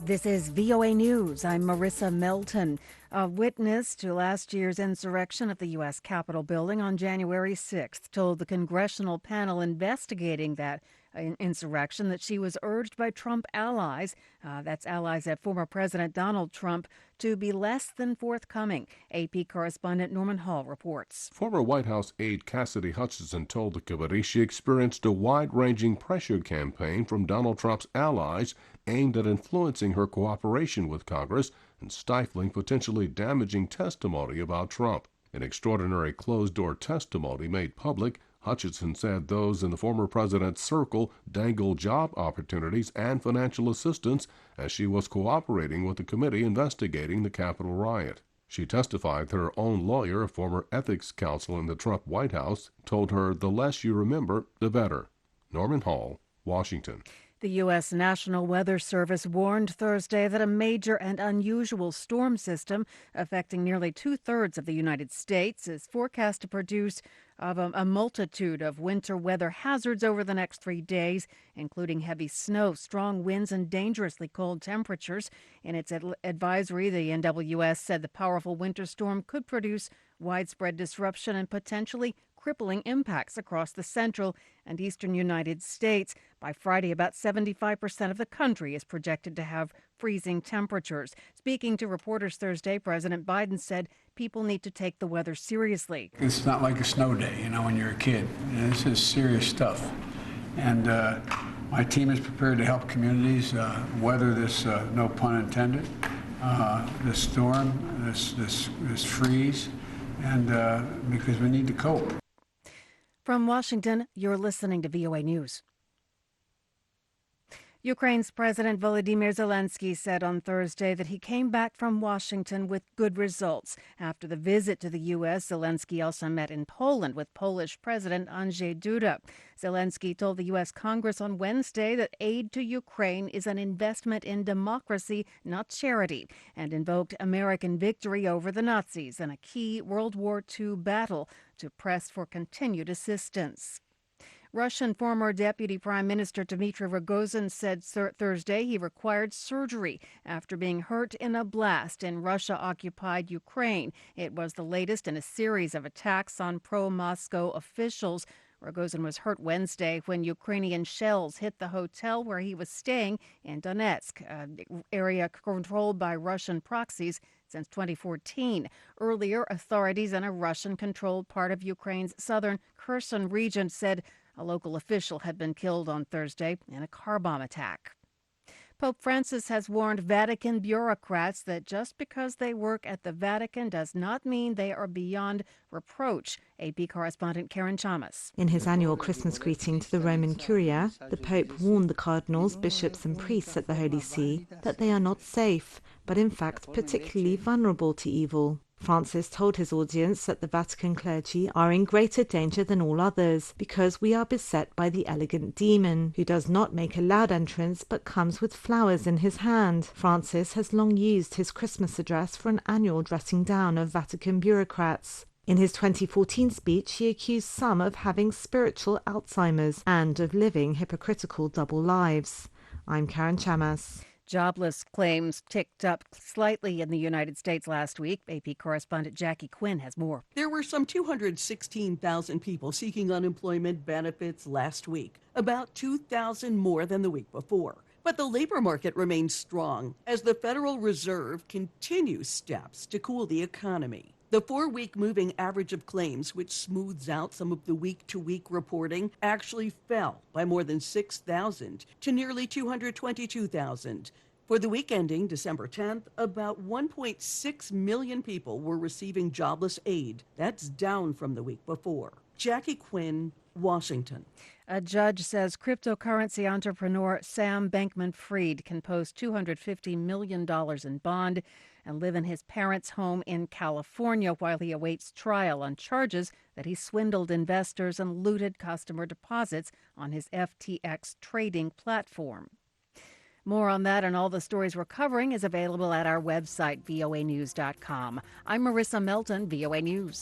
This is VOA News. I'm Marissa Melton. A witness to last year's insurrection at the U.S. Capitol building on January 6th told the congressional panel investigating that insurrection that she was urged by Trump allies, that's allies of former President Donald Trump, to be less than forthcoming. AP correspondent Norman Hall reports. Former White House aide Cassidy Hutchinson told the committee she experienced a wide-ranging pressure campaign from Donald Trump's allies aimed at influencing her cooperation with Congress and stifling potentially damaging testimony about Trump. In extraordinary closed-door testimony made public, Hutchinson said those in the former president's circle dangled job opportunities and financial assistance as she was cooperating with the committee investigating the Capitol riot. She testified that her own lawyer, a former ethics counsel in the Trump White House, told her the less you remember, the better. Norman Hall, Washington. The U.S. National Weather Service warned Thursday that a major and unusual storm system affecting nearly two-thirds of the United States is forecast to produce a multitude of winter weather hazards over the next 3 days, including heavy snow, strong winds, and dangerously cold temperatures. In its advisory, the NWS said the powerful winter storm could produce widespread disruption and potentially crippling impacts across the central and eastern United States. By Friday, about 75% of the country is projected to have freezing temperatures. Speaking to reporters Thursday, President Biden said people need to take the weather seriously. It's not like a snow day, when you're a kid. This is serious stuff. And my team is prepared to help communities weather this, no pun intended, this storm, this freeze, and because we need to cope. From Washington, you're listening to VOA News. Ukraine's President Volodymyr Zelensky said on Thursday that he came back from Washington with good results. After the visit to the U.S., Zelensky also met in Poland with Polish President Andrzej Duda. Zelensky told the U.S. Congress on Wednesday that aid to Ukraine is an investment in democracy, not charity, and invoked American victory over the Nazis in a key World War II battle to press for continued assistance. Russian former Deputy Prime Minister Dmitry Rogozin said Thursday he required surgery after being hurt in a blast in Russia-occupied Ukraine. It was the latest in a series of attacks on pro-Moscow officials. Rogozin was hurt Wednesday when Ukrainian shells hit the hotel where he was staying in Donetsk, an area controlled by Russian proxies since 2014. Earlier, authorities in a Russian-controlled part of Ukraine's southern Kherson region said a local official had been killed on Thursday in a car bomb attack. Pope Francis has warned Vatican bureaucrats that just because they work at the Vatican does not mean they are beyond reproach. AP correspondent Karen Chamas. In his annual Christmas greeting to the Roman Curia, the Pope warned the cardinals, bishops and priests at the Holy See that they are not safe, but in fact particularly vulnerable to evil. Francis told his audience that the Vatican clergy are in greater danger than all others because we are beset by the elegant demon, who does not make a loud entrance but comes with flowers in his hand. Francis has long used his Christmas address for an annual dressing down of Vatican bureaucrats. In his 2014 speech, he accused some of having spiritual Alzheimer's and of living hypocritical double lives. I'm Karen Chamas. Jobless claims ticked up slightly in the United States last week. AP correspondent Jackie Quinn has more. There were some 216,000 people seeking unemployment benefits last week, about 2,000 more than the week before. But the labor market remains strong as the Federal Reserve continues steps to cool the economy. The 4-week moving average of claims, which smooths out some of the week-to-week reporting, actually fell by more than 6,000 to nearly 222,000. For the week ending December 10th, about 1.6 million people were receiving jobless aid. That's down from the week before. Jackie Quinn, Washington. A judge says cryptocurrency entrepreneur Sam Bankman-Fried can post $250 million in bond and live in his parents' home in California while he awaits trial on charges that he swindled investors and looted customer deposits on his FTX trading platform. More on that and all the stories we're covering is available at our website, voanews.com. I'm Marissa Melton, VOA News.